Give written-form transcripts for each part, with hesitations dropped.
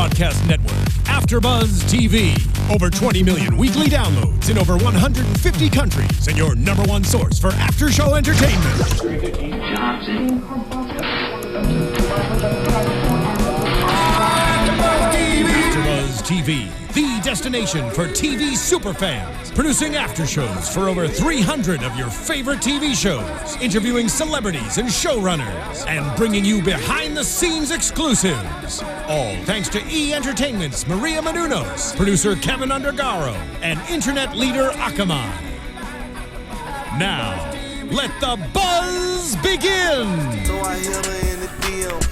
broadcast network, AfterBuzz TV. Over 20 million weekly downloads in over 150 countries, and your number one source for after-show entertainment. AfterBuzz TV, the destination for TV superfans. Producing after shows for over 300 of your favorite TV shows, interviewing celebrities and showrunners, and bringing you behind-the-scenes exclusives. All thanks to E! Entertainment's Maria Menounos, producer Kevin Undergaro, and internet leader Akamai. Now, let the buzz begin! So I hit her in the DM.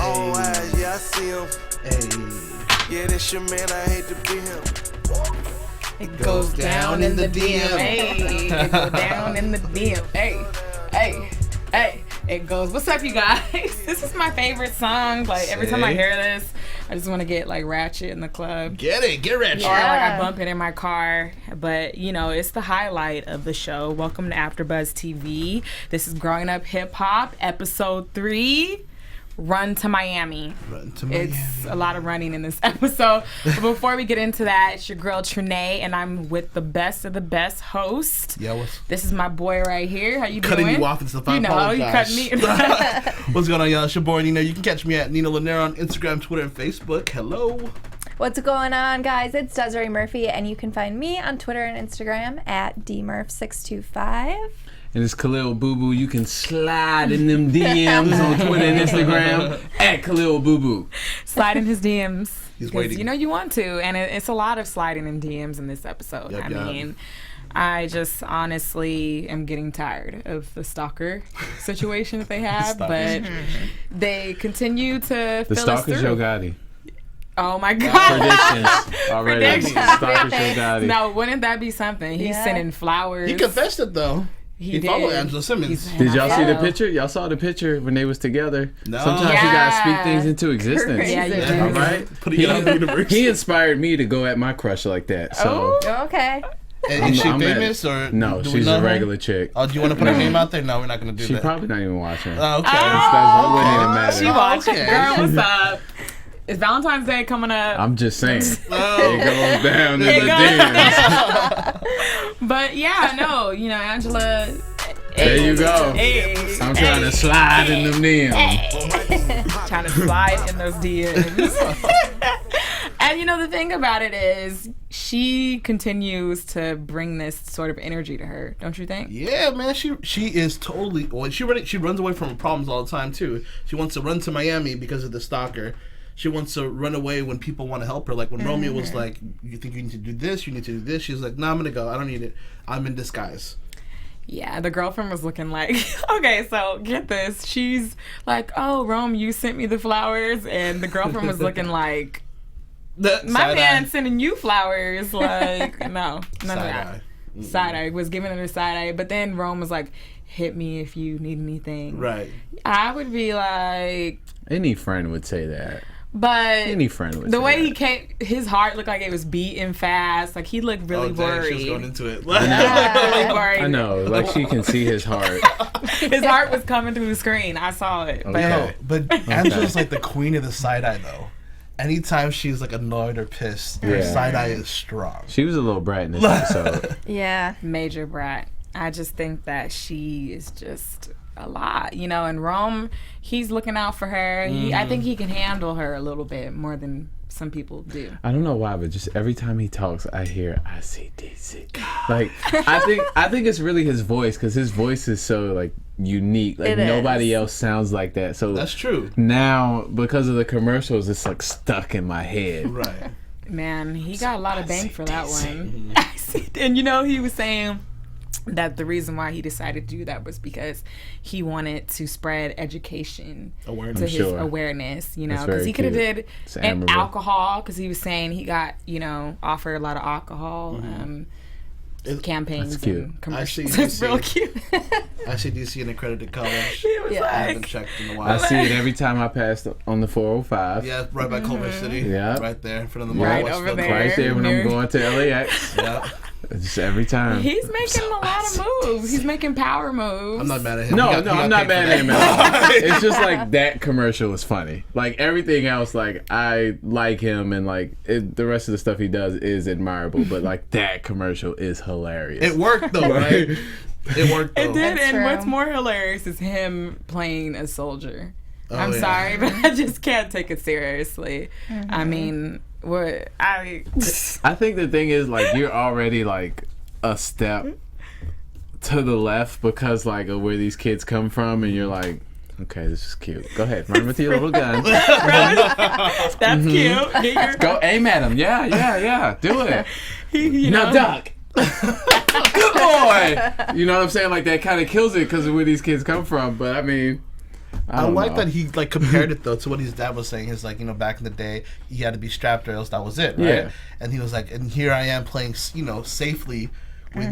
All eyes, yeah, I see him. Hey, yeah, that's your man, I hate to be him. It goes down in the DM. Hey, it goes down in the DM. Hey, hey, hey. It goes. What's up, you guys? This is my favorite song. Like, every time I hear this, I just want to get, like, ratchet in the club. Get ratchet. Or, like, I bump it in my car. But, you know, it's the highlight of the show. Welcome to AfterBuzz TV. This is Growing Up Hip Hop, Episode 3. Run to Miami. It's a lot of running in this episode. But before we get into that, it's your girl Trene, and I'm with the best of the best host. Yeah, this is my boy right here. How you doing? Cutting you off and stuff. You know, you cutting me. What's going on, y'all? It's your boy Nino. You can catch me at Nino Llanera on Instagram, Twitter, and Facebook. Hello. What's going on, guys? It's Desiree Murphy, and you can find me on Twitter and Instagram at dmurph625. And it's Khaliel Abooboo. You can slide in them DMs on Twitter and Instagram at Khaliel Abooboo. Slide in his DMs. He's waiting. You know you want to, and it's a lot of sliding in DMs in this episode. Yep, I mean, I just honestly am getting tired of the Stalker situation that they have, but they continue to The fill us Stalker's through. Yo Gotti. Oh my God. Predictions already. Predictions. Stalker's Yo Gotti. Now, wouldn't that be something? He's sending flowers. He confessed it, though. He followed Angela Simmons. Did y'all see the picture? Y'all saw the picture when they was together? No. Sometimes you gotta speak things into existence. Yeah, you do. All right? Putting it out in the universe. He inspired me to go at my crush like that. So Okay. And is she I'm famous or no? do we She's know a her? regular chick. Oh, do you want to put her name out there? No, we're not gonna do She that. probably not even watching. Okay. It wouldn't even matter. She watching. Okay. Girl, what's up? Is Valentine's Day coming up? I'm just saying. It Oh. goes down in the DMs. But yeah, no, you know, Angela. There you go. Hey, I'm trying to slide in them DMs. trying to slide in those DMs. And you know, the thing about it is, she continues to bring this sort of energy to her, don't you think? Yeah, man, she is totally. Well, she runs away from her problems all the time too. She wants to run to Miami because of the Stalker. She wants to run away when people want to help her. Like when Romeo was like, "You think you need to do this? You need to do this." She's like, "No, I'm gonna go. I don't need it. I'm in disguise." Yeah, the girlfriend was looking like, okay, so get this. She's like, "Oh, Rome, you sent me the flowers," and the girlfriend was looking like, "My man sending you flowers." Like, no, none of that. Side eye was giving her side eye, but then Rome was like, "Hit me if you need anything." Right. I would be like, Any friend would say that. but Any friend would the say way that. he came, his heart looked like it was beating fast. Like he looked really worried. She was going into it. Really worried. I know, like she can see his heart. His heart was coming through the screen. I saw it. But Okay. But Angela's like the queen of the side eye, though. Anytime she's like annoyed or pissed, her Yeah. side eye is strong. She was a little brat in this episode. Yeah. major brat. I just think that she is just a lot, you know. And Rome, he's looking out for her. I think he can handle her a little bit more than some people do. I don't know why, but just every time he talks, I hear ICDC. Like I think it's really his voice, because his voice is so like unique. Like It nobody is. else sounds like that. So That's true. now, because of the commercials, it's like stuck in my head. Right. Man, he got a lot of bang for that one. And you know, he was saying that the reason why he decided to do that was because he wanted to spread education Awareness. to his Sure. awareness, you know, That's because very he could have cute. did It's and admirable. alcohol, because he was saying he got, you know, offered a lot of alcohol campaigns That's cute. and commercials. I It's see. real cute. ICDC and accredited college. He was I like, haven't checked in a I while. see it every time I pass on the 405. Yeah, right by Culver City. Yeah. Right there in front of the mall. Right West over Village. there. Right there when I'm Near- going to LAX. Yeah. Just every time. he's making a lot of moves. He's He's making power moves. I'm not mad at him. No, I'm not mad at him at all. It's just like that commercial is funny. Like everything else, like I like him and like the rest of the stuff he does is admirable. But like that commercial is hilarious. It worked though, right? It worked though. It did, That's and true. what's more hilarious is him playing a soldier. I'm yeah. sorry, but I just can't take it seriously. I mean, I think the thing is like you're already like a step to the left because like of where these kids come from, and you're like, okay, this is cute. Go ahead, run with your little gun. That's cute. Get your- Go aim at him. Yeah. Do it. you Now know, duck. Good boy. You know what I'm saying? Like that kind of kills it because of where these kids come from. But I mean, I don't like know. that he like compared it though to what his dad was saying. He's like, back in the day, he had to be strapped or else that was it, right? Yeah. And he was like, and here I am playing, safely with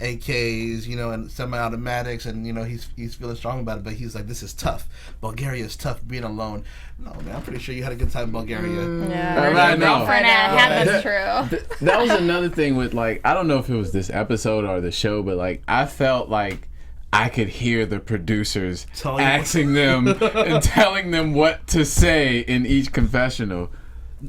AKs, and semi-automatics, and he's feeling strong about it. But he's like, this is tough. Bulgaria is tough being alone. No, man, I'm pretty sure you had a good time in Bulgaria. Yeah. Right, no. girlfriend had That's true. That was another thing with like I don't know if it was this episode or the show, but like I felt like I could hear the producers Telling you asking them and telling them what to say in each confessional.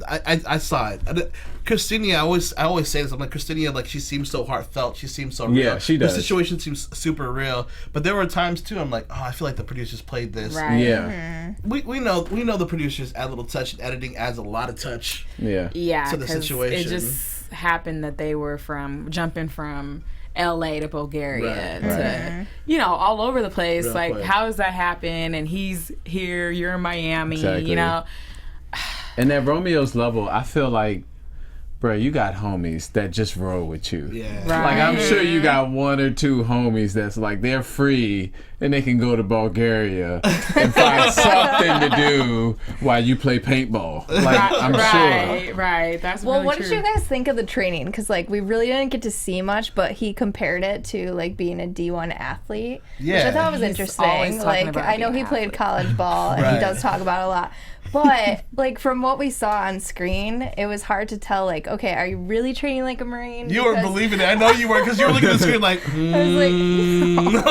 I saw it. Christinia, I always say this. I'm like, Christinia, like she seems so heartfelt. She seems so real. Yeah, she does. The situation seems super real. But there were times too. I'm like, I feel like the producers played this. Right. Yeah. We know the producers add a little touch, and editing adds a lot of touch. Yeah. Yeah, To the 'cause situation. it just happened that they were jumping from LA to Bulgaria to, all over the place. Real like, quick. how does that happen? And he's here, you're in Miami, Exactly. And at Romeo's level, I feel like, bro, you got homies that just roll with you. Yeah. Right. Like, I'm sure you got one or two homies that's like, they're free and they can go to Bulgaria and find something to do while you play paintball. Like, I'm sure. Right. That's Well, really what true. did you guys think of the training? Because like we really didn't get to see much, but he compared it to like being a D1 athlete, which I thought was He's interesting. always talking Like about I know being he an played athlete. college ball and he Right. does talk about it a lot. But like from what we saw on screen, it was hard to tell. Like, okay, are you really training like a Marine? You were Because believing it. I know you were because you were looking at the screen like. I was like,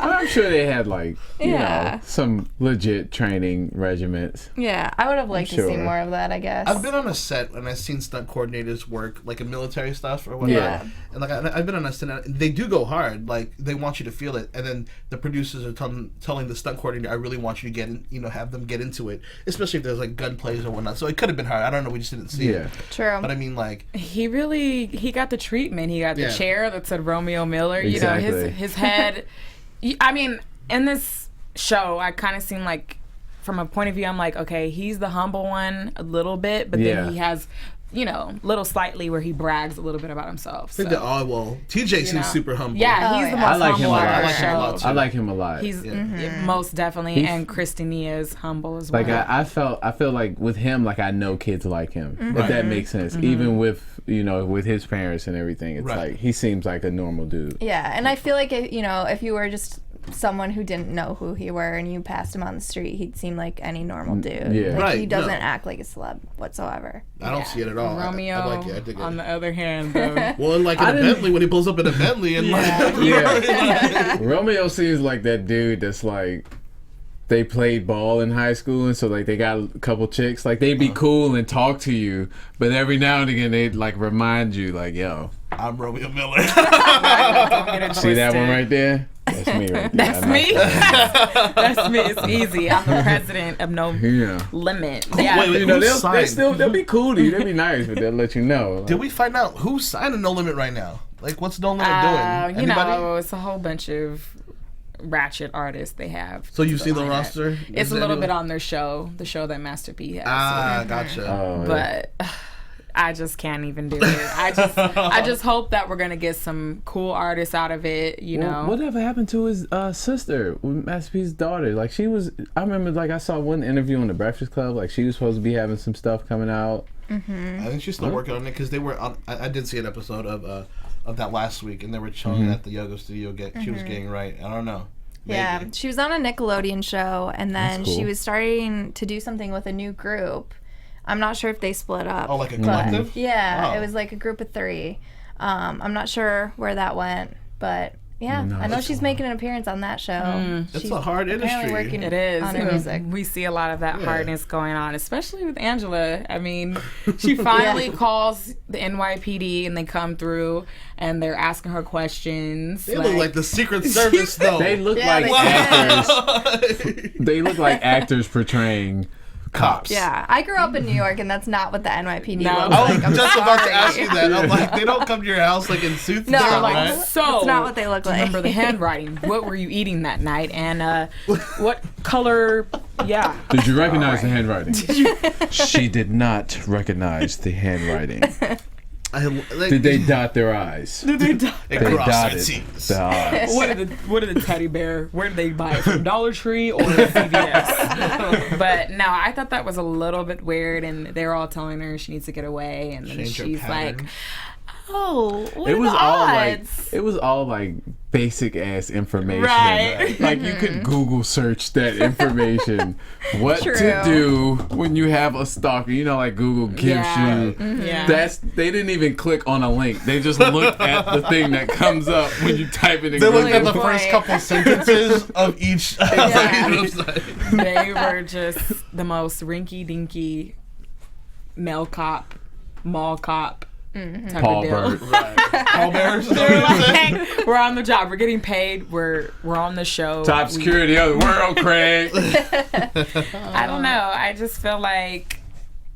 I'm sure they had like, Yeah. some legit training regiments. yeah, I would have liked to see Sure. more of that. I guess. I've been on a set and I've seen stunt coordinators work like in military stuff or whatnot. Yeah. And like I've been on a set and they do go hard. Like they want you to feel it, and then the producers are telling the stunt coordinator, I really want you to get in, have them get into it, especially if there's like gun plays or whatnot. So it could have been hard. I don't know. We just didn't see it. True. But I mean, like, He got the treatment. He got the Yeah. chair that said Romeo Miller. Exactly. His head. I mean, in this show, I kind of seem like, from a point of view, I'm like, okay, he's the humble one a little bit, but Yeah. then he has, little slightly where he brags a little bit about himself. I think So, that TJ seems super humble. yeah, he's Oh, the yeah. most I like him humble a lot. on I the like him a lot, show. too. I like him a lot. He's Yeah. most definitely, and Christinia is humble as well. Like I feel like with him, like I know kids like him. If Right. that makes sense. Even with with his parents and everything, it's Right. like he seems like a normal dude. Yeah, and I feel like if you were just someone who didn't know who he were and you passed him on the street, he'd seem like any normal dude. Yeah. Like, Right, he doesn't no. act like a celeb whatsoever. I don't see it at all. Romeo, I like it. I dig on it. the other hand, though. Well, and like in I a didn't- Bentley, when he pulls up in a Bentley and Yeah. Romeo seems like that dude that's like they played ball in high school and so like they got a couple chicks. Like they'd be cool and talk to you, but every now and again they'd like remind you like, yo, I'm Romeo Miller. Don't get it see that twisted. one right there? That's me right there. That's I like me. that. That's me. It's easy. I'm the president of no Yeah. limit. wait, You know, Who they'll signed? still they'll be cool to you. They'll be nice, but they'll let you know. Like, Did we find out who's signing No Limit right now? Like, what's No Limit doing? You Anybody? know, it's a whole bunch of ratchet artists they have. So you've seen the lineup. roster? It's Is a little anyone- bit on their show, the show that Master P has. Ah, gotcha. oh, yeah. But I just can't even do it. I just hope that we're gonna get some cool artists out of it. You know, Whatever happened to his sister, Master P's daughter? Like she was, I remember like I saw one interview on the Breakfast Club. Like she was supposed to be having some stuff coming out. I think she's still working on it because they were on. I did see an episode of that last week, and they were showing that the yoga studio she was getting right. I don't know. Maybe. Yeah, she was on a Nickelodeon show, and then That's cool. she was starting to do something with a new group. I'm not sure if they split up. Oh, like a but- collective? Yeah, Oh. it was like a group of 3. I'm not sure where that went, but Yeah, No, I know that's she's making an appearance on that show. It's She's a hard apparently industry. working It is. on her music. We see a lot of that hardness going on, especially with Angela. I mean, she finally calls the NYPD and they come through and they're asking her questions. They look like the Secret Service, though. They look Yeah, like they actors. They look like actors portraying cops. Yeah, I grew up in New York, and that's not what the NYPD No. looks I like. I'm was just about to sorry. ask you that. I'm like, they don't come to your house like in suits No, and stuff, like, right? So, That's not what they look do you like. Remember the handwriting. What were you eating that night? And what color? Yeah. Did you recognize the handwriting? She did not recognize the handwriting. Did they dot their eyes? Did they die? They They cross dotted their T's. the eyes. What did the teddy bear? Where did they buy it from? Dollar Tree or CVS? But no, I thought that was a little bit weird, and they're all telling her she needs to get away, and then Change her she's like, pattern. "Oh, what It are was the all odds?" it was all like basic ass information. Right. Like you could Google search that information. What True. to do when you have a stalker? You know, like Google gives Yeah. you. Yeah. They didn't even click on a link. They just looked at the thing that comes up when you type it in They Google. looked at the Good first point. couple sentences of each Yeah. website. They were just the most rinky-dinky male cop, mall cop type Paul of deal. Burt. Right. Pallbearers, is that They're what you said? like, we're on the job. We're getting paid. We're on the show. Top security of the world, Craig. I don't know. I just feel like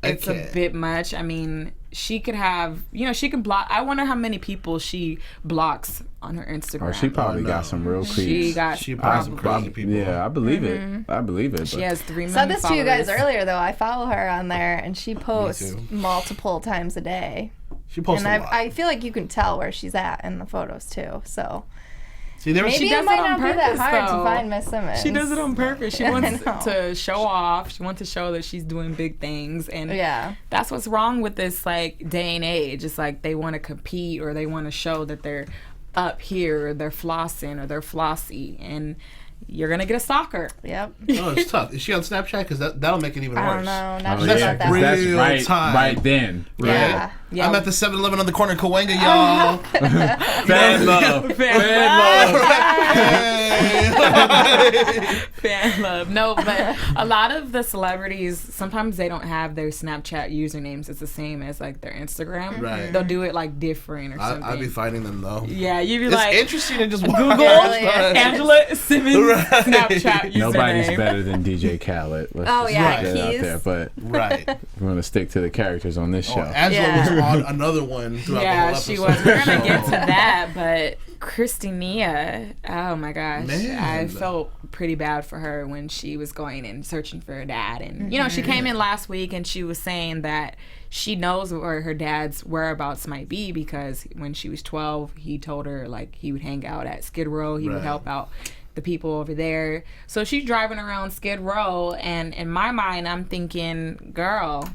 it's a can't. bit much. I mean, she could have, she can block. I wonder how many people she blocks on her Instagram. Oh, she probably no. got some real creeps. She got She probably some crazy people. Yeah, I believe it. I believe it. She but- has 3 million Said this to you guys followers. earlier, though. I follow her on there, and she posts too. multiple times a day. She posts And a lot. I feel like you can tell where she's at in the photos too. So See, there was maybe does it might it on not be that purpose, hard though. to find Miss Simmons. She does it on purpose. She I wants know. to show off. She wants to show that she's doing big things. And Yeah. that's what's wrong with this like day and age. It's like they want to compete or they want to show that they're up here or they're flossing or they're flossy. And you're going to get a stalker. Yep. Oh, it's tough. Is she on Snapchat? Because that'll make it even worse. I don't know. Not Oh, sure yeah, about 'cause that. that's Real right, time. right then. Right? Yeah. Yeah. I'm at the 7-Eleven on the corner of Cahuenga, y'all. Fan love. Fan love. Fan love. No, but a lot of the celebrities, sometimes they don't have their Snapchat usernames. It's the same as like their Instagram. Right. They'll do it like different or something. I'd be finding them, though. Yeah, you'd be It's like, interesting to just watch. Google Angela Simmons Right. Snapchat username. Nobody's better than DJ Khaled. Let's Oh, just yeah, get that out he's- there. But Right. we're gonna stick to the characters on this show. Oh, Angela Yeah. was on another one throughout the whole Yeah, episode. she was. We're gonna get to that, but Christinia, oh my gosh, Man. I felt pretty bad for her when she was going and searching for her dad, and she came in last week and she was saying that she knows where her dad's whereabouts might be because when she was 12, he told her like he would hang out at Skid Row, he would Right. help out the people over there. So she's driving around Skid Row, and in my mind, I'm thinking, girl,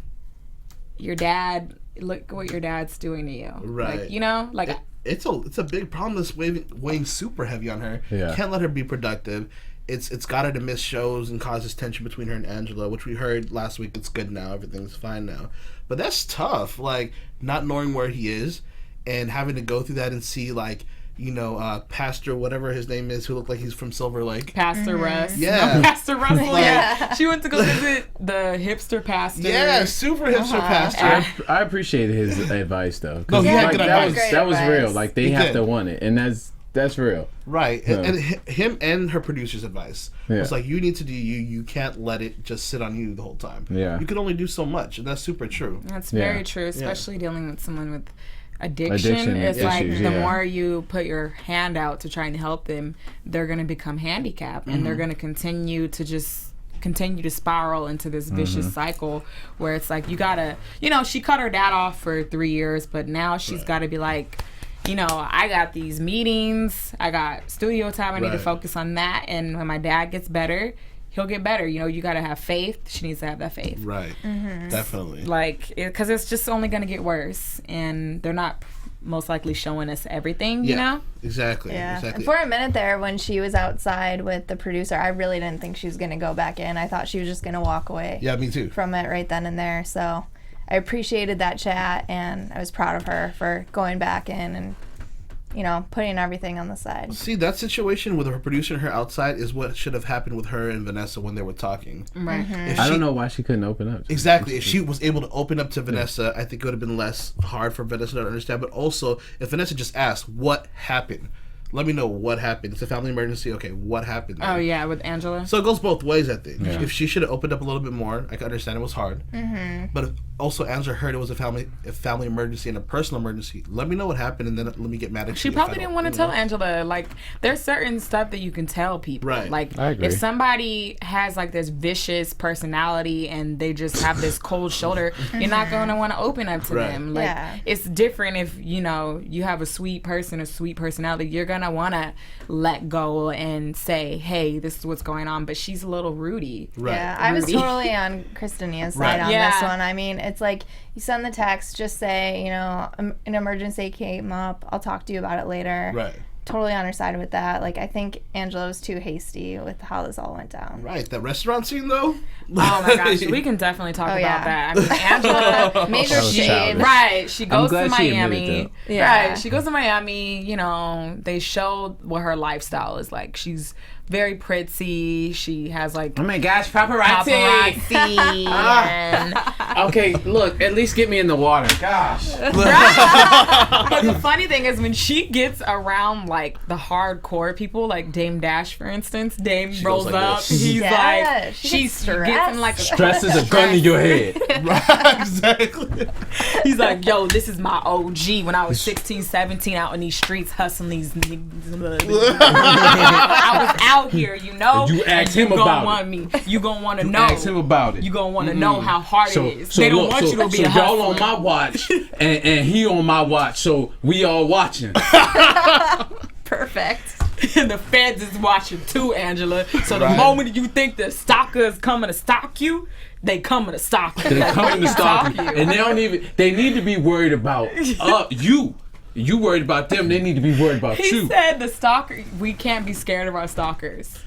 your dad. Look what your dad's doing to you. Right. Like, It's a big problem that's weighing super heavy on her. Yeah. Can't let her be productive. It's got her to miss shows and causes tension between her and Angela, which we heard last week. It's good now. Everything's fine now. But that's tough. Like, not knowing where he is and having to go through that and see, like, Pastor, whatever his name is, who looked like he's from Silver Lake. Pastor Russ. Yeah. No, Pastor Russell, yeah. Yeah. She went to go visit the hipster pastor. Yeah, super hipster pastor. I appreciated his advice though. 'Cause, No, he had like, good that advice. was that was Great real. advice. Like they He have did. to want it, and that's real. Right. Yeah. And him and her producer's advice. Yeah. It's like, you need to do you. You can't let it just sit on you the whole time. Yeah. You can only do so much, and that's super true. That's Yeah. very true, especially dealing with someone with addiction. Addiction It's like issues, the yeah. more you put your hand out to try and help them, they're going to become handicapped, and they're going to continue to spiral into this vicious cycle where it's like you gotta, she cut her dad off for 3 years, but now she's got to be like, I got these meetings, I got studio time, I need to Right. focus on that, and when my dad gets better, he'll get better. You got to have faith. She needs to have that faith. Right. Definitely. Like, because it's just only going to get worse, and they're not most likely showing us everything, you know? Exactly. Yeah. Exactly. And for a minute there, when she was outside with the producer, I really didn't think she was going to go back in. I thought she was just going to walk away Yeah, me too. from it right then and there. So I appreciated that chat, and I was proud of her for going back in and putting everything on the side. See, that situation with her producer and her outside is what should have happened with her and Vanessa when they were talking. Right. I don't know why she couldn't open up. Exactly. If she was able to open up to Vanessa, I think it would have been less hard for Vanessa to understand. But also, if Vanessa just asked, what happened? Let me know what happened. It's a family emergency. Okay, what happened there? Oh, yeah, with Angela. So it goes both ways, I think. Yeah. If she should have opened up a little bit more, I could understand it was hard. But if also Angela heard it was a family emergency and a personal emergency, let me know what happened, and then let me get mad at She you. probably didn't want to tell Angela. Like, there's certain stuff that you can tell people. Right. Like, I agree. if somebody has, like, this vicious personality and they just have this cold shoulder, you're not going to want to open up to them. Like, it's different if, you have a sweet person, a sweet personality. You're going to want to let go and say, hey, this is what's going on. But she's a little Rudy. Right. Yeah, I was totally on Christinia's side on this one. I mean, it's like you send the text, just say, an emergency came up. I'll talk to you about it later. Right. Totally on her side with that. Like, I think Angela was too hasty with how this all went down. Right. That restaurant scene, though? Oh, my gosh. We can definitely talk about that. I mean, Angela... Major shade. Right. She goes to glad she Miami. admitted that. Yeah. Right. She goes to Miami. They showed what her lifestyle is like. She's very pretty. She has, like... Oh, my gosh, paparazzi. and... Okay, look, at least get me in the water. Gosh. But the funny thing is when she gets around like the hardcore people, like Dame Dash, for instance, Dame She rolls goes like up. this. He's Yeah, like, she she gets gets him like Stress is a gun to your head. Right, exactly. He's like, yo, this is my OG when I was 16, 17 out in these streets hustling these niggas. I was out here, You and ask you him gonna about want it. me. You gonna want to You know. ask him about it. You gonna want to know how hard it is. So They don't look, want you to be so a hustler. y'all on my watch, and he on my watch, so we all watching. Perfect. And the feds is watching too, Angela. So the moment you think the stalker is coming to stalk you, they coming to stalk you. They coming to stalk you, you. and they need to be worried about you. You worried about them, they need to be worried about He you. said the stalker, we can't be scared of our stalkers.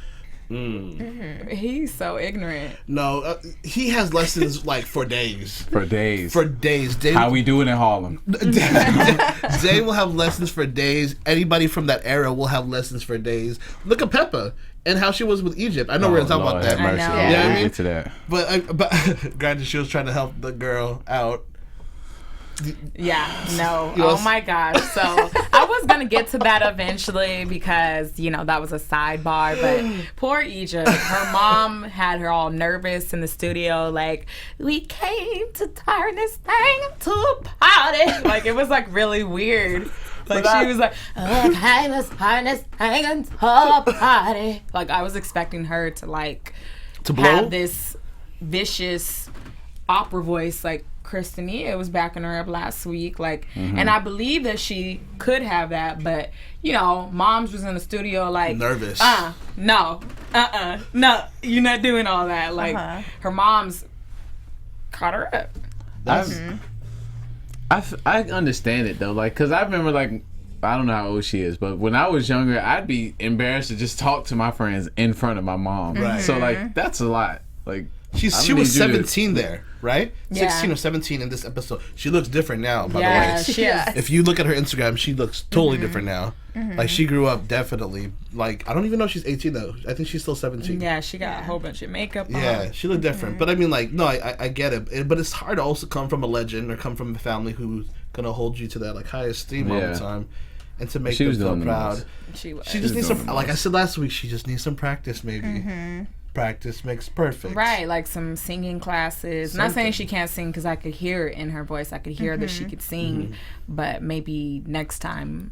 He's so ignorant. No, he has lessons like for days. For days. For days. Dave, How we doing in Harlem? Zay will have lessons for days. Anybody from that era will have lessons for days. Look at Peppa and how she was with Egypt. I know we're going to talk about that. have mercy. I know. Yeah, Yeah, I we'll mean- get to that. But granted, she was trying to help the girl out. Yeah, no. Yes. Oh my gosh. So I was going to get to that eventually because, that was a sidebar. But poor Egypt, her mom had her all nervous in the studio. Like, we came to turn this thing into a party. Like, it was like really weird. Like, she was like, okay, let's turn this thing into a party. Like, I was expecting her to, like, To blow? have this vicious opera voice like Christinia was backing her up last week, like, and I believe that she could have that, but Moms was in the studio like Nervous. no, you're not doing all that. Like her mom's caught her up. I understand it though, like, cause I remember, like, I don't know how old she is, but when I was younger, I'd be embarrassed to just talk to my friends in front of my mom. Right. So like that's a lot. Like She was 17 there, right? Yeah. 16 or 17 in this episode. She looks different now, by Yeah, the way. she is. If you look at her Instagram, she looks totally different now. Like, she grew up, definitely. Like, I don't even know if she's 18, though. I think she's still 17. Yeah, she got a whole bunch of makeup on. Yeah, she looked different. But I mean, like, no, I get it. But it's hard to also come from a legend or come from a family who's going to hold you to that, like, high esteem all the time. And to make She them was feel doing the proud. most. She was. She just needs doing some, the like I most. said last week, she just needs some practice, maybe. Practice makes perfect. Right, like some singing classes. Not saying Something. she can't sing because I could hear it in her voice. I could hear that she could sing, but maybe next time,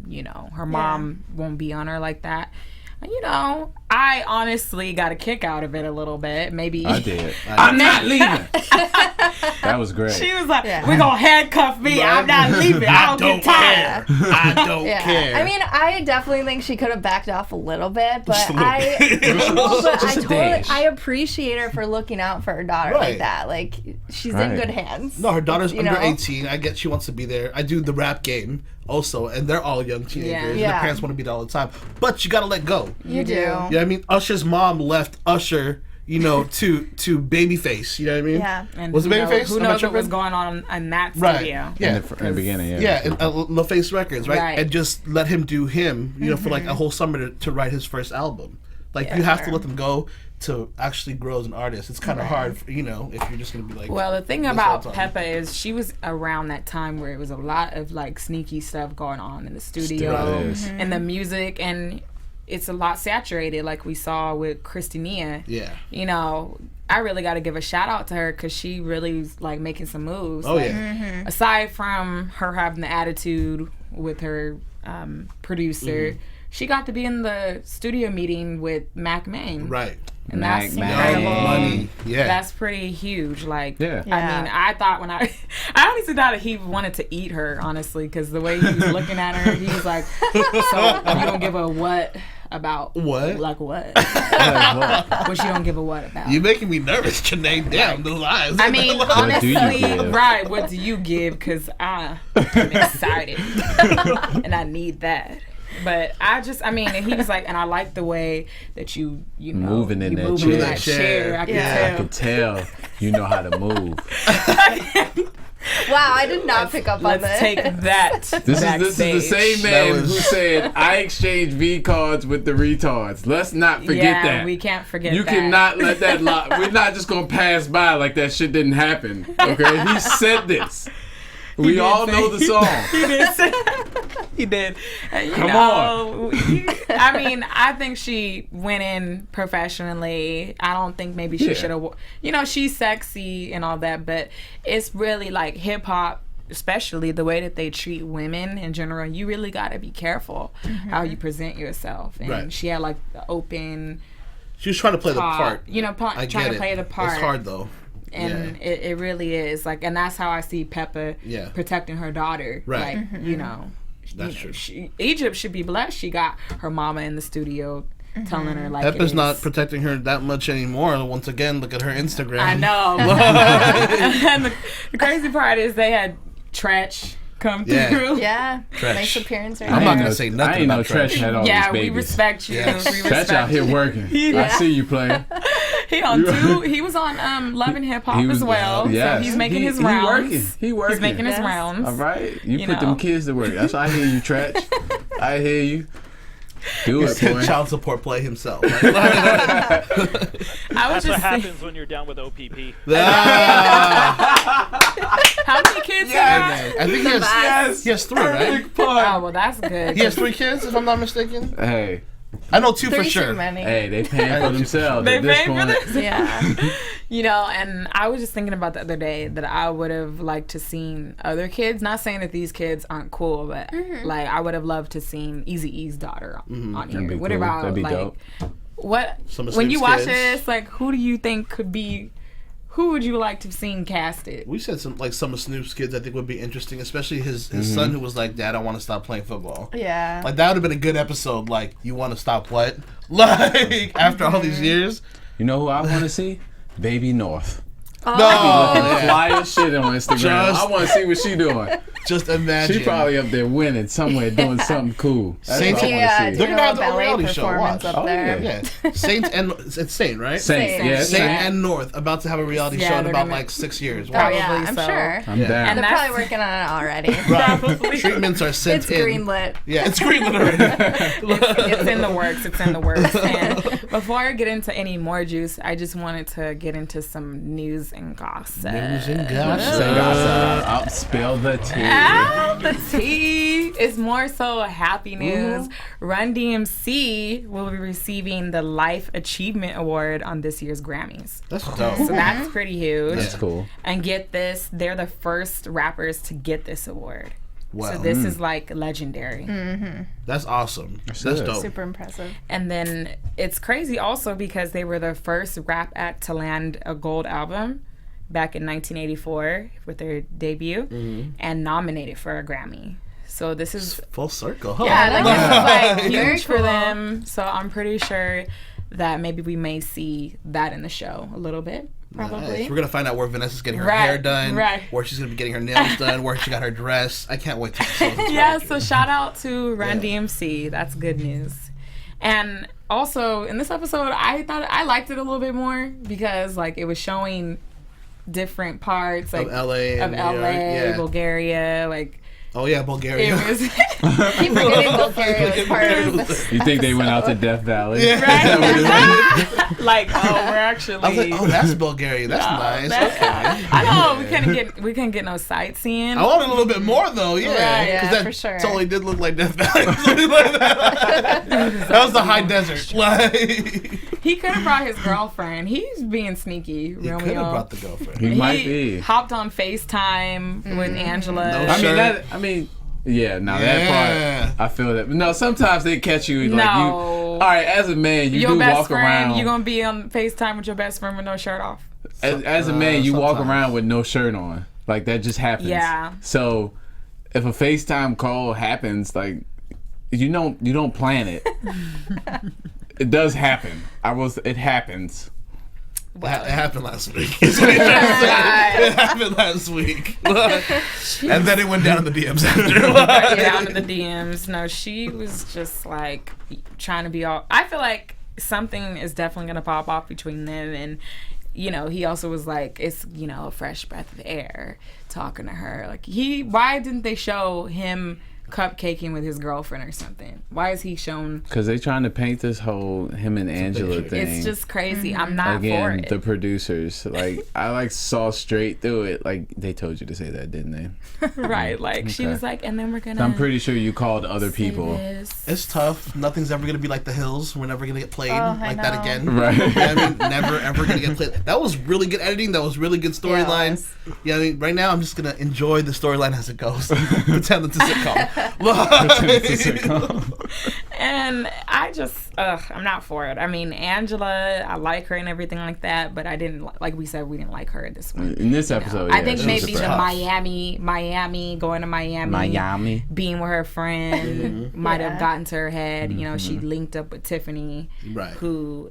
her mom won't be on her like that. I honestly got a kick out of it a little bit. Maybe I did. I'm not leaving. That was great. She was like, "We're gonna handcuff me. I'm not leaving. I don't get tired." I don't care. I mean, I definitely think she could have backed off a little bit, but Just a little but Just a dash. I appreciate her for looking out for her daughter Right. like that. Like, she's in Right. good hands. No, her daughter's You under know? 18. I get she wants to be there. I do the rap game also, and they're all young teenagers. Yeah. And Yeah. their parents want to be there all the time. But you got to let go. You do. You know what I mean? Usher's mom left Usher you know, to Babyface. You know what I mean? Yeah. And was it Babyface? Who knows what was going on in that studio? Right. Yeah. In the beginning, yeah. Yeah, and LaFace Records, right? Right. And just let him do him, you know, for like a whole summer to write his first album. Like, you have to let them go to actually grow as an artist. It's kind of hard, you know, if you're just going to be like... Well, the thing about Peppa is she was around that time where it was a lot of, like, sneaky stuff going on in the studio and the music, and it's a lot saturated, like we saw with Christinia. Yeah. You know, I really got to give a shout out to her because she really was, like, making some moves. Oh, like, yeah. Aside from her having the attitude with her producer, she got to be in the studio meeting with Mac Main. Right. And Mac that's Main. incredible. Money. Yeah. That's pretty huge. Like, Yeah. I mean, I thought when I honestly thought that he wanted to eat her, honestly, because the way he was looking at her, he was like, so you don't give a what about What? Like what? What you don't give a what about? You're making me nervous, Janae. Damn, those eyes. I mean, What do you honestly, give? right, what do you give? Because I'm excited. And I need that. But I mean, and he was like, and I like the way that you know, Moving in you that moving in chair. that chair. I can I tell. could tell you know how to move. Wow, I did not pick up on Let's this. take that. This is the same man who said, I exchange V cards with the retards. Let's not forget that. We can't forget You that. cannot let that we're not just going to pass by like that shit didn't happen. Okay? He said this. We all know the song. He did. He did. Come on. I mean, I think she went in professionally. I don't think maybe she should have. You know, she's sexy and all that, but it's really like hip hop, especially the way that they treat women in general. You really got to be careful how you present yourself. And she had like the open. She was trying to play the part. You know, trying to play the part. It's hard though. And it really is like, and that's how I see Peppa protecting her daughter. Right. Like, you know, that's true. Egypt should be blessed. She got her mama in the studio telling her like. Peppa's not protecting her that much anymore. Once again, look at her Instagram. I know. And the crazy part is they had Tretch come through. Yeah. Trash. Nice appearance right I'm there. not gonna say nothing. I ain't know about Trash. Tretch had all Yeah, these we babies. respect you. Yes. We Tretch respect out here you. working. I see you playing. He on two. He was on Love and Hip Hop as well. Yes. So he's making his rounds. He working. He's making his rounds. All right. You put know. them kids to work. That's why I hear you, Tretch. I hear you. Do it, boy. Child support play himself. I was That's just what happens when you're down with OPP. How many kids you got? I think he has 3, right? Oh, well, that's good. He has 3 kids, if I'm not mistaken. Hey. I know 2 for Three sure. too many. Hey, they paying for themselves They at this paying for point. this? Yeah. You know, and I was just thinking about the other day that I would have liked to seen other kids. Not saying that these kids aren't cool, but like I would have loved to seen Eazy-E's daughter on here. That'd be What cool. about That'd be like dope. what Some of when you Snoop's watch kids. this? Like, who do you think could be? Who would you like to have seen casted? We said some of Snoop's kids I think would be interesting, especially his son who was like, Dad, I want to stop playing football. Yeah. Like that would have been a good episode. Like, you want to stop what? Like after all these years. You know who I want to see? Baby North. No, Fly as shit on Instagram. Just- I want to see what she doing. just imagine. She probably up there winning somewhere, doing something cool. That's Saint- what I want Yeah, to They're see. do gonna have a their own ballet reality show, performance watch. up Oh, there. yeah. Saint and it's Saint, right? Saint, yeah, Saint Saint. and North about to have a reality Yeah, show in they're about gonna- like 6 years. Oh Watch. yeah, Probably I'm so. sure. I'm Yeah. down. And They're that's- probably working on it already. Probably. Treatments are sent It's in. greenlit. Yeah, it's greenlit already. It's in the works. It's in the works. And before I get into any more juice, I just wanted to get into some news and gossip. News and Say gossip. I'll spill the tea. Ah, the tea is more so happy news. Run-DMC will be receiving the Life Achievement Award on this year's Grammys. That's dope. So that's pretty huge. That's cool. And get this, they're the first rappers to get this award. Wow. So this is like legendary. That's awesome. That's good. dope. Super impressive. And then it's crazy also because they were the first rap act to land a gold album back in 1984 with their debut and nominated for a Grammy. So this is Full circle, huh? yeah, like, this is like Very huge for cool. them. So I'm pretty sure that maybe we may see that in the show a little bit, probably. Nice. We're gonna find out where Vanessa's getting her Right, hair done, right. where she's gonna be getting her nails done, where she got her dress. I can't wait to see this. Yeah, so shout out to Run-DMC. That's good news. And also in this episode, I thought I liked it a little bit more because like it was showing different parts like of LA, Bulgaria, like. Oh yeah, Bulgaria. It was Keep forgetting Bulgaria was part of this. You think they went out to Death Valley? Yeah. right. Like, we're actually. I was like, oh, that's Bulgaria. That's nice. Okay. I know we couldn't get no sightseeing. I wanted a little bit more though. Yeah, Right, yeah, that for sure. totally did look like Death Valley. That was the high desert. Like He could have brought his girlfriend. He's being sneaky. he Romeo. could have brought the girlfriend. He might be. Hopped on FaceTime with Angela. No that part, I feel that. No, sometimes they catch you like No. you. All right, as a man, you Your do best walk friend, around. you gonna be on FaceTime with your best friend with no shirt off. As a man, you walk sometimes. around with no shirt on. Like that just happens. Yeah. So if a FaceTime call happens, like you don't plan it. It does happen. It happens. It happened last week. It happened last week. And then it went down in the DMs after. Down in the DMs. No, she was just like trying to be all. I feel like something is definitely gonna pop off between them, and he also was like, it's a fresh breath of air talking to her. Like why didn't they show him cupcaking with his girlfriend or something? Why is he shown? Because they trying to paint this whole him and Angela thing. It's just crazy. I'm not for Again, it. the producers, like I saw straight through it. Like they told you to say that, didn't they? Right. Like she was like, and then we're gonna. So I'm pretty sure you called other people. It's tough. Nothing's ever gonna be like The Hills. We're never gonna get played like that again. Right. I mean, never ever gonna get played. That was really good editing. That was really good storyline. Yeah, I mean, right now I'm just gonna enjoy the storyline as it goes. Pretend it's a sitcom. And I just, I'm not for it. I mean, Angela, I like her and everything like that, but I didn't, like we said, we didn't like her in this one. In this episode, I think she maybe was the tough. Miami, going to Miami, being with her friend might have gotten to her head. She linked up with Tiffany, Right. Who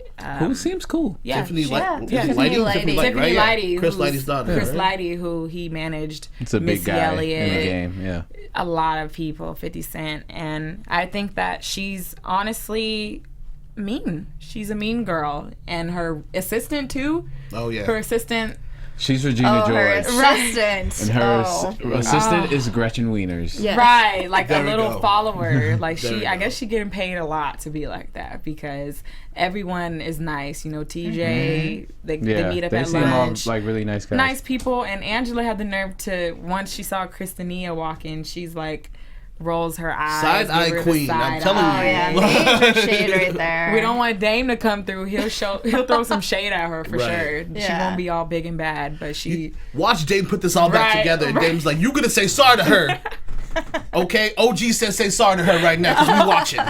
seems cool. Yeah, Tiffany Lighty. Tiffany Tiffany right? Yeah. Lighty, Chris who's- Lighty's daughter. Chris right? Lighty, who he managed. It's a big Missy guy Elliott, in the game. Yeah. a lot of people, 50 Cent, and I think that she's honestly mean. She's a mean girl, and her assistant too. Oh yeah. Her assistant. She's Regina her George. assistant. And her assistant is Gretchen Wieners. Yes. Right, like There a we little go. follower. Like There we I go. guess she getting paid a lot to be like that because everyone is nice. TJ, they meet up they at seem all lunch. like really nice guys. Nice people, and Angela had the nerve to, once she saw Christinia walk in, she's like, rolls her eyes. Side eye give her the queen. I'm side telling eye. you. Oh yeah, major shade right there. We don't want Dame to come through. He'll throw some shade at her for Right. sure. She Yeah. won't be all big and bad, but she. Watch Dame put this all back Right, together. And right. Dame's like, you gonna say sorry to her. Okay? OG says say sorry to her right now because we watching.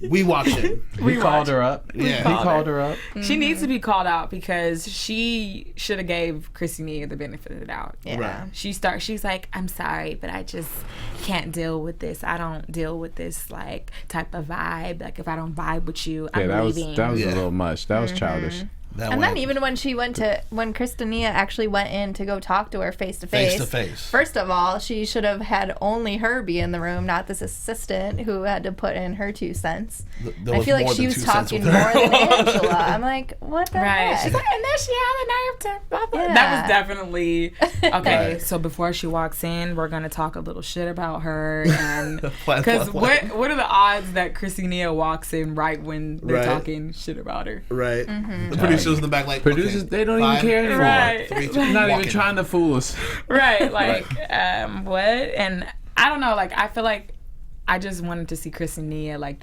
We watching. He called her up. Yeah. He called her up. She needs to be called out because she should have gave Christinia the benefit of the doubt. Yeah. Right. She's like, I'm sorry, but I just can't deal with this. I don't deal with this like type of vibe. Like if I don't vibe with you, I'm leaving. That was Yeah. a little much. That was childish. That And went then even when Christinia actually went in to go talk to her face to face to face. First of all, she should have had only her be in the room, not this assistant who had to put in her 2 cents. There I was feel like more she than was 2 cents talking with more her. than Angela. I'm like, what the Right. heck? She's like, and then she had the nerve to blah, blah. Yeah. That was definitely okay. Right. So before she walks in, we're gonna talk a little shit about her, and Plan, because plan, plan. what are the odds that Christinia walks in right when they're Right. talking shit about her? Right. The producers in the back like, Producers, okay, they don't even 5, care anymore. Right. 3, 2, They're not walk even in. trying to fool us. Right, like what? And I don't know, like I feel like I just wanted to see Christinia like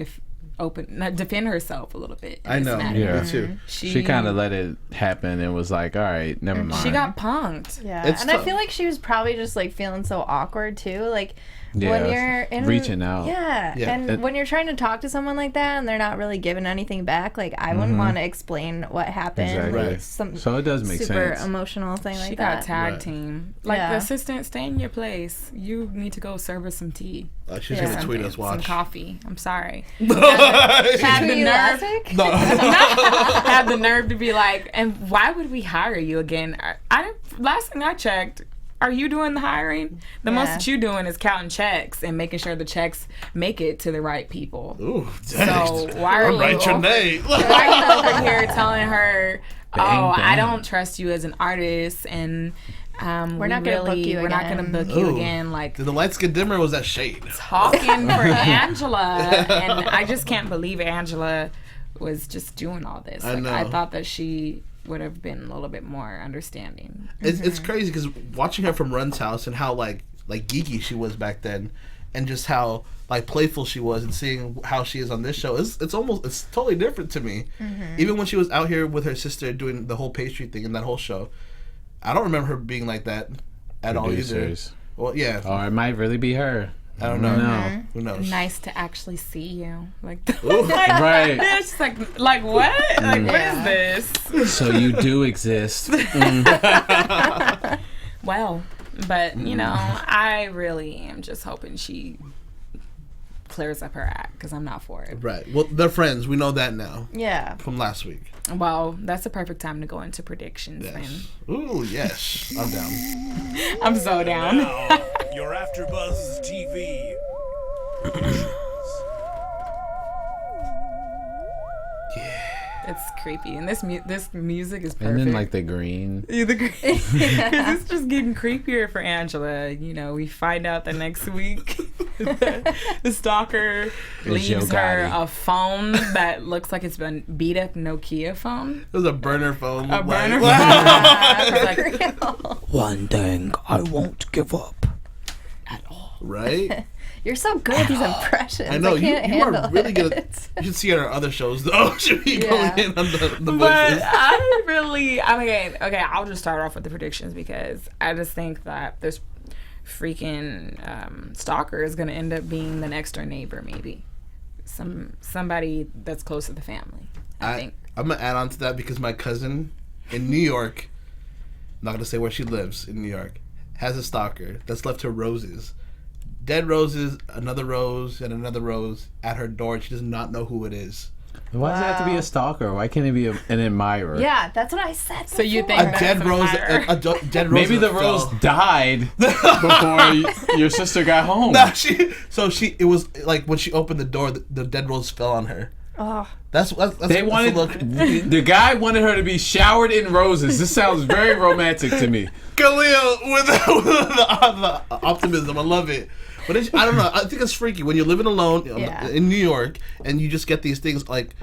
defend herself a little bit. in I this know. matter. Yeah. Me too. She kind of let it happen and was like, all right, never mind. She got punked. Yeah, It's and tough. I feel like she was probably just like feeling so awkward too. Like Yeah, when you're in reaching out. Yeah, Yeah. and when you're trying to talk to someone like that and they're not really giving anything back, like I wouldn't want to explain what happened. Exactly. Like, Right. some So it does make super sense. emotional thing She like got that. tag Right. team. Like Yeah. the assistant, stay in your place. You need to go serve her some tea. She's Yeah. gonna tweet us. Some Watch. coffee. I'm sorry. She Had the tweeted you last nerve. week? Had the nerve to be like, and why would we hire you again? I didn't. Last thing I checked, are you doing the hiring? The most that you're doing is counting checks and making sure the checks make it to the right people. Ooh, dang. So why are write your name. Why are you over here telling her, I don't trust you as an artist, and we're not going to book you again. We're not going to book you again. Like, did the lights get dimmer? Or was that shade? Talking for Angela, and I just can't believe Angela was just doing all this. I know. I thought that she would have been a little bit more understanding. It's crazy because watching her from Run's house and how like geeky she was back then, and just how like playful she was, and seeing how she is on this show, it's totally different to me. Even when she was out here with her sister doing the whole pastry thing in that whole show, I don't remember her being like that at all either. Well, yeah. Oh, it might really be her. I don't know. Who knows? Nice to actually see you. Like, right. It's just like what? Like, what is this? So you do exist. Well, but, you know, I really am just hoping she clears up her act, because I'm not for it. Right. Well, they're friends. We know that now. Yeah. From last week. Well, that's a perfect time to go into predictions, yes. then. Ooh, yes. I'm down. I'm so down. Now, your AfterBuzz TV. It's creepy, and this music is perfect. And then like the green. Yeah, the green. It's just getting creepier for Angela. You know, we find out the next week the stalker leaves her a phone that looks like it's been beat up Nokia phone. It was a burner phone. A burner phone. One thing I won't give up At all. Right? You're so good at these impressions. I know, you handle are really good it. You should see her on other shows, though. Should be going in on the voices. But okay, I'll just start off with the predictions, because I just think that this freaking stalker is going to end up being the next door neighbor, maybe. Somebody that's close to the family, I think. I'm going to add on to that because my cousin in New York, I'm not going to say where she lives in New York, has a stalker that's left her roses. Dead roses, another rose, and another rose at her door. She does not know who it is. Why does it have to be a stalker? Why can't it be an admirer? Yeah, that's what I said. So you think a dead rose? A dead rose. Maybe the rose died before your sister got home. No, it was like when she opened the door, the dead rose fell on her. Oh. The guy wanted her to be showered in roses. This sounds very romantic to me. Khaliel with the optimism. I love it. But I don't know. I think it's freaky when you're living alone in New York and you just get these things like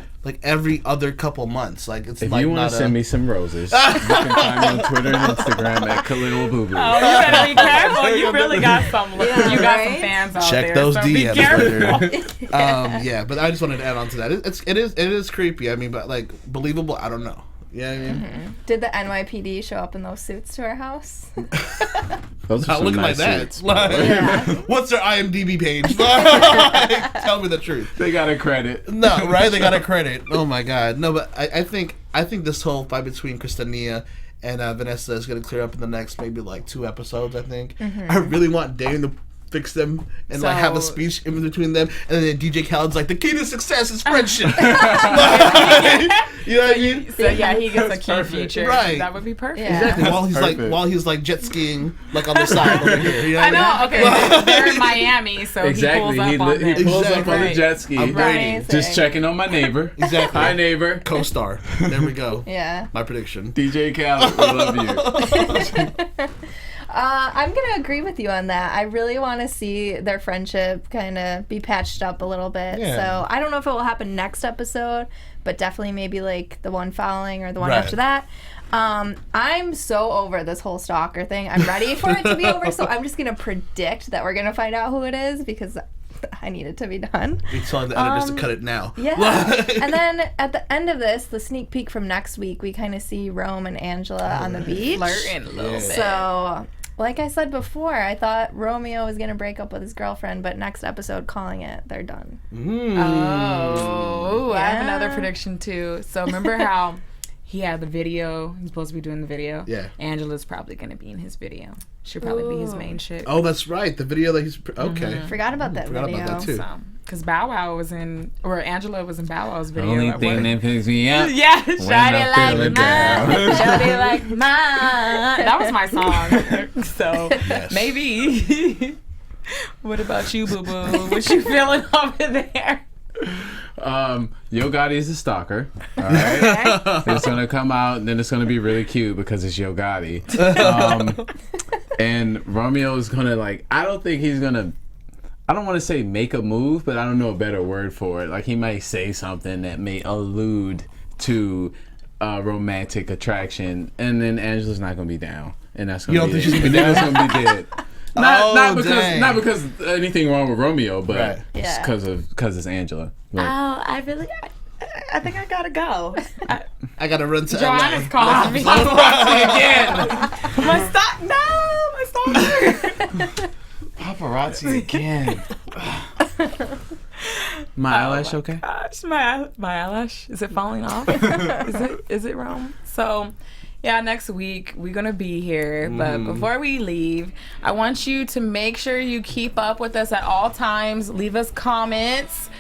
every other couple months. Like it's if like you want to send me some roses, you can find me on Twitter and Instagram at Khaliel Abooboo. Oh, you better be careful. You really got some. You got some fans out Check there. those so DMs later. Yeah, but I just wanted to add on to that. It is creepy. I mean, but like believable. I don't know. Yeah, I mean, Did the NYPD show up in those suits to her house? Those are some looking nice like that. suits. What's their IMDb page? Tell me the truth. They got a credit. No, right? They got a credit. Oh my God. No, but I think this whole fight between Christinia and Vanessa is going to clear up in the next maybe like 2 episodes. I think. I really want Dane to fix them and like have a speech in between them, and then DJ Khaled's like, the key to success is friendship. You know what I mean? So yeah, he gets a key feature. Right. That would be perfect. Yeah. Exactly. While he's like jet skiing like on the side over here. You know I what know. Okay, they're in Miami, so Exactly. he pulls up on the jet ski. I'm waiting. Just checking on my neighbor. Exactly. Hi, neighbor. Co-star. There we go. Yeah. My prediction. DJ Khaled, we love you. I'm going to agree with you on that. I really want to see their friendship kind of be patched up a little bit. Yeah. So I don't know if it will happen next episode, but definitely maybe like the one following or the one after that. I'm so over this whole stalker thing. I'm ready for it to be over, so I'm just going to predict that we're going to find out who it is because I need it to be done. We tell the editors to cut it now. Yeah. And then at the end of this, the sneak peek from next week, we kind of see Rome and Angela on the beach. Flirting a little bit. So, like I said before, I thought Romeo was going to break up with his girlfriend, but next episode, calling it, they're done. Oh, I have another prediction too. So remember how he had the video. He's supposed to be doing the video. Yeah. Angela's probably going to be in his video. She'll probably be his main chick. Oh, that's right. The video that he's okay. Forgot about that Forgot video. about that too. So, because Bow Wow was in, or Angela was in Bow Wow's The video. only at thing work. that picks me up. Yeah, when shawty I'm like feeling mine, down. shawty like mine. That was my song. So maybe. What about you, Boo Boo? What you feeling over there? Yo Gotti is a stalker. All right, it's gonna come out, and then it's gonna be really cute because it's Yo Gotti. And Romeo is gonna I don't think he's gonna. I don't want to say make a move, but I don't know a better word for it. Like he might say something that may allude to romantic attraction, and then Angela's not gonna be down, and that's gonna be it. And then it's gonna be dead. Not because anything wrong with Romeo, but just because it's Angela. Like, I think I gotta go. I gotta run to Joanna's LA. calling me. My stalker. paparazzi again. My eyelash okay? Gosh, my eyelash. Is it falling off? Is it wrong? So, yeah, next week we're gonna be here. But before we leave, I want you to make sure you keep up with us at all times. Leave us comments.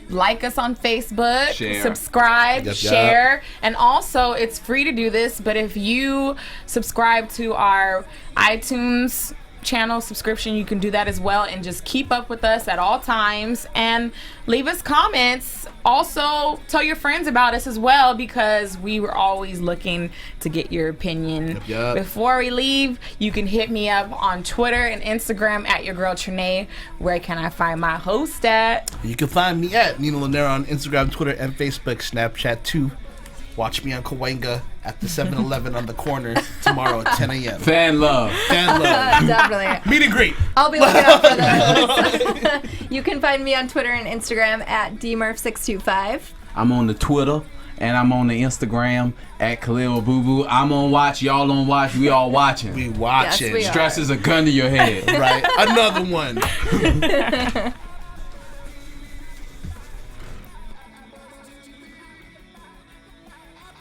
Like us on Facebook, subscribe, share, and also it's free to do this. But if you subscribe to our iTunes channel subscription, you can do that as well, and just keep up with us at all times and leave us comments. Also tell your friends about us as well, because we were always looking to get your opinion. Before we leave, you can hit me up on Twitter and Instagram at your girl Trene. Where can I find my host at? You can find me at Nino Llanera on Instagram, Twitter, and Facebook, Snapchat too. Watch me on Cahuenga at the 7-Eleven on the corner tomorrow at 10 a.m. Fan love. Definitely. Meet and greet. I'll be looking out for those. You can find me on Twitter and Instagram at dmurph625. I'm on the Twitter and I'm on the Instagram at Khaliel Abooboo. I'm on watch. Y'all on watch. We all watching. We watching. Yes, we are. Stress is a gun to your head. Right. Another one.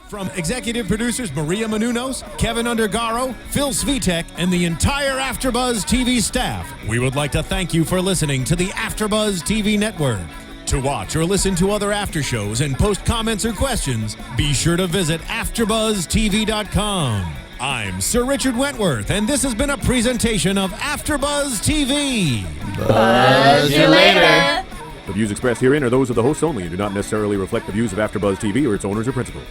From executive producers Maria Menounos, Kevin Undergaro, Phil Svitek, and the entire AfterBuzz TV staff, we would like to thank you for listening to the AfterBuzz TV network. To watch or listen to other after shows and post comments or questions, be sure to visit AfterBuzzTV.com. I'm Sir Richard Wentworth, and this has been a presentation of AfterBuzz TV. Buzz you later. The views expressed herein are those of the hosts only and do not necessarily reflect the views of AfterBuzz TV or its owners or principals.